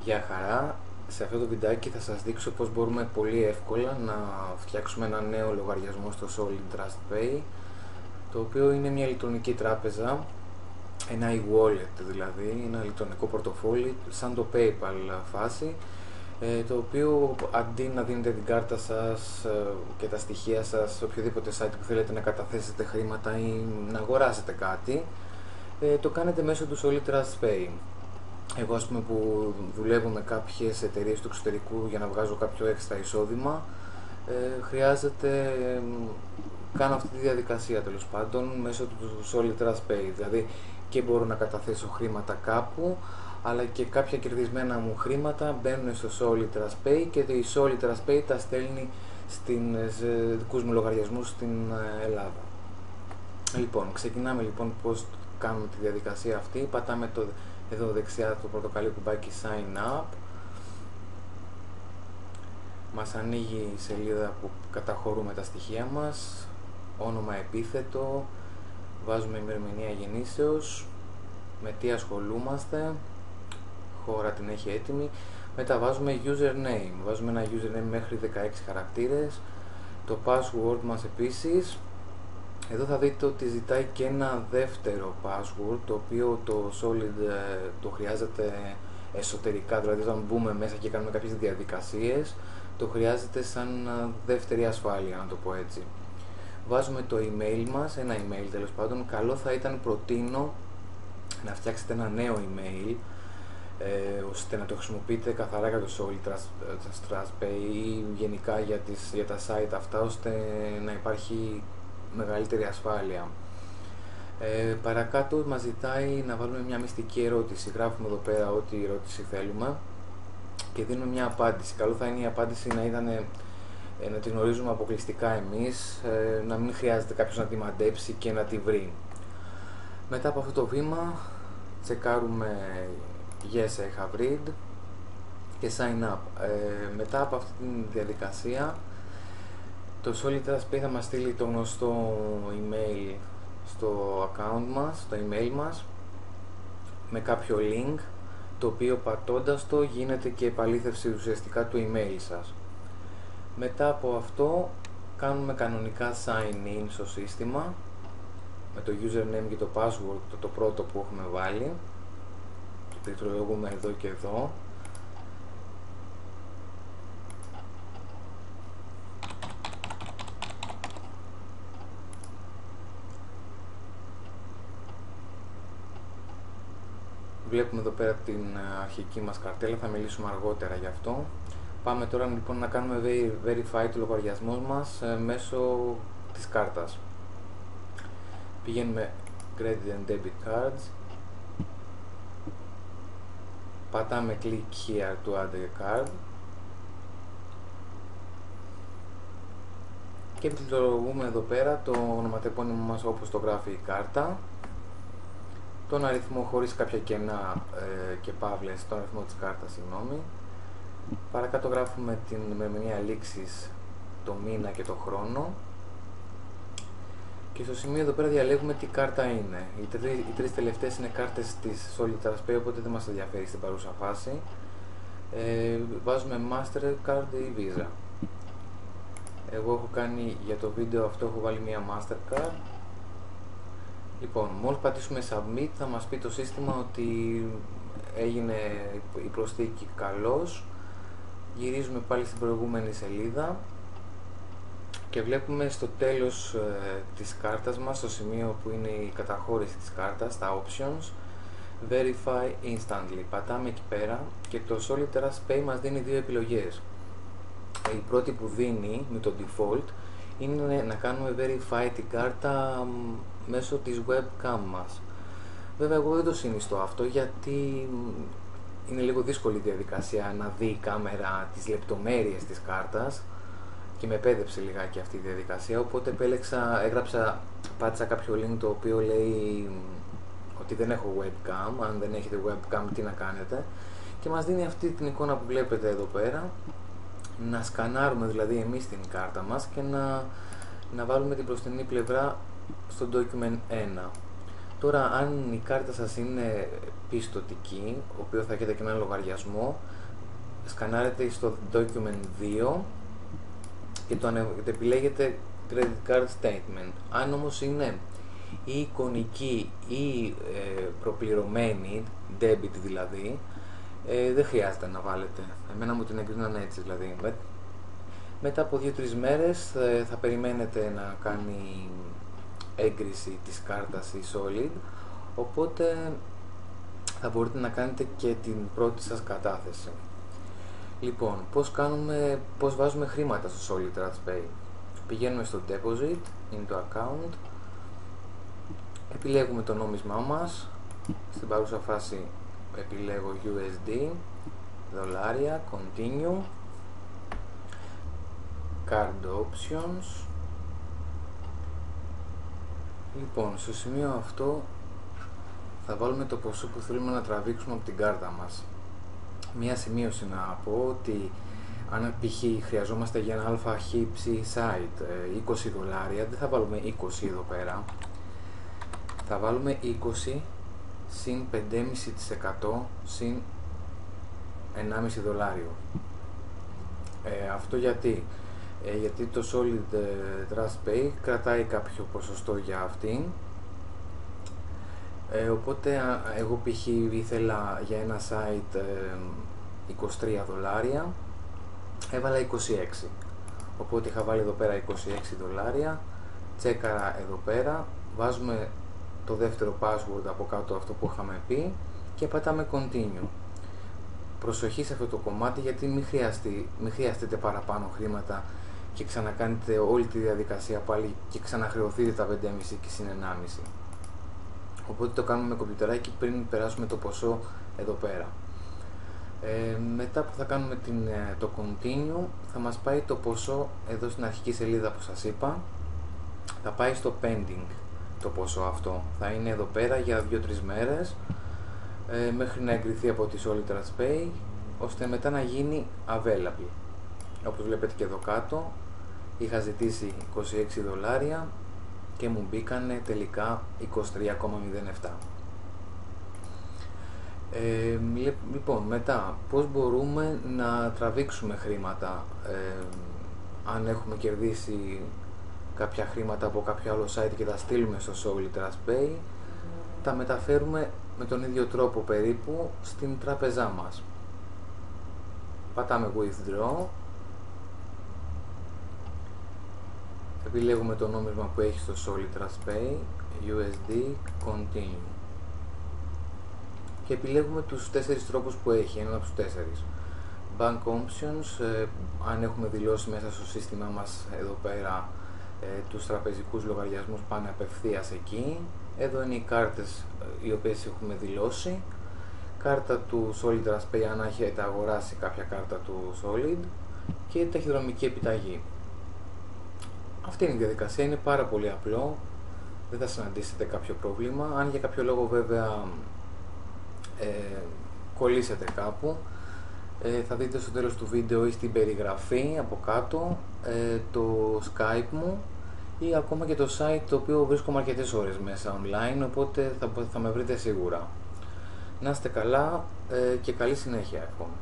Γεια χαρά, σε αυτό το βιντεάκι θα σας δείξω πώς μπορούμε πολύ εύκολα να φτιάξουμε ένα νέο λογαριασμό στο Solid Trust Pay, το οποίο είναι μια ηλεκτρονική τράπεζα, ένα e-wallet δηλαδή, ένα ηλεκτρονικό πορτοφόλι σαν το PayPal φάση, το οποίο αντί να δίνετε την κάρτα σας και τα στοιχεία σας σε οποιοδήποτε site που θέλετε να καταθέσετε χρήματα ή να αγοράσετε κάτι, το κάνετε μέσω του Solid Trust Pay. Εγώ, ας πούμε, που δουλεύω με κάποιες εταιρείες του εξωτερικού για να βγάζω κάποιο έξτρα εισόδημα, χρειάζεται, κάνω αυτή τη διαδικασία τέλος πάντων μέσω του Solid Trust Pay. Δηλαδή και μπορώ να καταθέσω χρήματα κάπου, αλλά και κάποια κερδισμένα μου χρήματα μπαίνουν στο Solid Trust Pay και η Solid Trust Pay τα στέλνει σε δικούς μου λογαριασμούς στην Ελλάδα. Λοιπόν, ξεκινάμε λοιπόν πώς κάνουμε τη διαδικασία αυτή. Πατάμε εδώ δεξιά το πορτοκαλί κουμπάκι Sign Up. Μας ανοίγει η σελίδα που καταχωρούμε τα στοιχεία μας, όνομα, επίθετο, βάζουμε ημερομηνία γεννήσεως, με τι ασχολούμαστε, χώρα την έχει έτοιμη, μετά βάζουμε username, βάζουμε ένα username μέχρι 16 χαρακτήρες, το password μας επίσης. Εδώ θα δείτε ότι ζητάει και ένα δεύτερο password, το οποίο το Solid το χρειάζεται εσωτερικά, δηλαδή όταν μπούμε μέσα και κάνουμε κάποιες διαδικασίες, το χρειάζεται σαν δεύτερη ασφάλεια, να το πω έτσι. Βάζουμε το email μας, ένα email τέλος πάντων. Καλό θα ήταν, προτείνω, να φτιάξετε ένα νέο email, ώστε να το χρησιμοποιείτε καθαρά για το Solid Trust Pay ή γενικά για τα site αυτά, ώστε να υπάρχει μεγαλύτερη ασφάλεια. Παρακάτω μας ζητάει να βάλουμε μια μυστική ερώτηση. Γράφουμε εδώ πέρα ό,τι ερώτηση θέλουμε και δίνουμε μια απάντηση. Καλό θα είναι η απάντηση να τη γνωρίζουμε αποκλειστικά εμείς, να μην χρειάζεται κάποιος να τη μαντέψει και να τη βρει. Μετά από αυτό το βήμα τσεκάρουμε Yes, I have read και Sign up. Μετά από αυτή τη διαδικασία το Solid Trust Pay θα μας στείλει το γνωστό email στο account μας, στο email μας, με κάποιο link, το οποίο πατώντας το γίνεται και επαλήθευση ουσιαστικά του email σας. Μετά από αυτό κάνουμε κανονικά sign in στο σύστημα με το username και το password, το πρώτο που έχουμε βάλει. Πληκτρολογούμε εδώ και εδώ. Βλέπουμε εδώ πέρα την αρχική μας καρτέλα, θα μιλήσουμε αργότερα γι' αυτό. Πάμε τώρα λοιπόν να κάνουμε verify το λογαριασμό μας μέσω της κάρτας. Πηγαίνουμε Credit and Debit Cards, πατάμε Click here to add a card και πληκτρολογούμε εδώ πέρα το ονοματεπώνυμο μας όπως το γράφει η κάρτα, τον αριθμό χωρίς κάποια κενά και παύλες, τον αριθμό της κάρτας, συγγνώμη. Παρακάτω γράφουμε την ημερομηνία λήξης, το μήνα και το χρόνο και στο σημείο εδώ πέρα διαλέγουμε τι κάρτα είναι. Οι τρεις τελευταίες είναι κάρτες της Solid Trust Pay, οπότε δεν μας ενδιαφέρει στην παρούσα φάση. Βάζουμε Mastercard ή Visa. Εγώ έχω κάνει για το βίντεο αυτό, έχω βάλει μια Mastercard. Λοιπόν, μόλις πατήσουμε Submit θα μας πει το σύστημα ότι έγινε η προσθήκη καλώς. Γυρίζουμε πάλι στην προηγούμενη σελίδα και βλέπουμε στο τέλος της κάρτας μας, στο σημείο που είναι η καταχώρηση της κάρτας, τα Options, Verify Instantly. Πατάμε εκεί πέρα και το Solid Trust Pay μας δίνει δύο επιλογές. Η πρώτη που δίνει με το default είναι να κάνουμε verify την κάρτα μέσω της webcam μας. Βέβαια εγώ δεν το συνιστώ αυτό, γιατί είναι λίγο δύσκολη η διαδικασία να δει η κάμερα τις λεπτομέρειες της κάρτας και με πέδεψε λιγάκι αυτή η διαδικασία, οπότε πάτησα κάποιο link το οποίο λέει ότι δεν έχω webcam. Αν δεν έχετε webcam, τι να κάνετε, και μας δίνει αυτή την εικόνα που βλέπετε εδώ πέρα, να σκανάρουμε δηλαδή εμείς την κάρτα μας και να βάλουμε την μπροστινή πλευρά στο document 1. Τώρα, αν η κάρτα σας είναι πιστωτική, ο οποίο θα έχετε και ένα λογαριασμό, σκανάρετε στο document 2 και το επιλέγετε credit card statement. Αν όμως είναι ή εικονική ή προπληρωμένη, debit δηλαδή, δεν χρειάζεται να βάλετε. Εμένα μου την εγκρίναν έτσι δηλαδή. Μετά από 2-3 μέρες θα περιμένετε να κάνει έγκριση της κάρτας η Solid, οπότε θα μπορείτε να κάνετε και την πρώτη σας κατάθεση. Λοιπόν, πώς βάζουμε χρήματα στο Solid TrustPay. Πηγαίνουμε στο Deposit, into Account, επιλέγουμε το νόμισμά μας, στην παρούσα φάση επιλέγω USD, δολάρια, Continue, Card Options. Λοιπόν, στο σημείο αυτό θα βάλουμε το ποσό που θέλουμε να τραβήξουμε από την κάρτα μας. Μία σημείωση να πω ότι αν π.χ. χρειαζόμαστε για ένα ΑΧ site 20 δολάρια, δεν θα βάλουμε 20 εδώ πέρα. Θα βάλουμε 20 συν 5,5% συν 1,5 δολάριο. Αυτό γιατί το Solid TrustPay κρατάει κάποιο ποσοστό για αυτήν, οπότε εγώ π.χ. ήθελα για ένα site 23 δολάρια, έβαλα 26, οπότε είχα βάλει εδώ πέρα 26 δολάρια, τσέκαρα εδώ πέρα, βάζουμε το δεύτερο password από κάτω, αυτό που είχαμε πει, και πατάμε Continue. Προσοχή σε αυτό το κομμάτι, γιατί μην χρειαστείτε παραπάνω χρήματα και ξανακάνετε όλη τη διαδικασία πάλι και ξαναχρεωθείτε τα 5,5 και συν 1,5. Οπότε το κάνουμε με κομπιουτεράκι πριν περάσουμε το ποσό εδώ πέρα. Μετά που θα κάνουμε το Continue, θα μας πάει το ποσό εδώ στην αρχική σελίδα που σας είπα, θα πάει στο Pending το ποσό αυτό, θα είναι εδώ πέρα για 2-3 μέρες μέχρι να εγκριθεί από τη Solid TrustPay, ώστε μετά να γίνει available. Όπως βλέπετε και εδώ κάτω, είχα ζητήσει 26 δολάρια και μου μπήκανε τελικά 23,07. Λοιπόν, μετά πώς μπορούμε να τραβήξουμε χρήματα αν έχουμε κερδίσει κάποια χρήματα από κάποιο άλλο site και τα στείλουμε στο Solid TrustPay, τα μεταφέρουμε με τον ίδιο τρόπο περίπου στην τράπεζά μας. Πατάμε Withdraw, επιλέγουμε το νόμισμα που έχει στο Solid TrustPay, USD, Continue, και επιλέγουμε τους 4 τρόπους που έχει, έναν από τους 4. Bank Options, αν έχουμε δηλώσει μέσα στο σύστημά μας εδώ πέρα τους τραπεζικούς λογαριασμούς, πάνε απευθείας εκεί. Εδώ είναι οι κάρτες οι οποίες έχουμε δηλώσει, κάρτα του Solid TrustPay αν έχετε αγοράσει κάποια κάρτα του Solid, και ταχυδρομική επιταγή. Αυτή είναι η διαδικασία, είναι πάρα πολύ απλό, δεν θα συναντήσετε κάποιο πρόβλημα. Αν για κάποιο λόγο βέβαια κολλήσετε κάπου, θα δείτε στο τέλος του βίντεο ή στην περιγραφή από κάτω το Skype μου ή ακόμα και το site, το οποίο βρίσκομαι αρκετές ώρες μέσα online, οπότε θα με βρείτε σίγουρα. Να είστε καλά και καλή συνέχεια εύχομαι.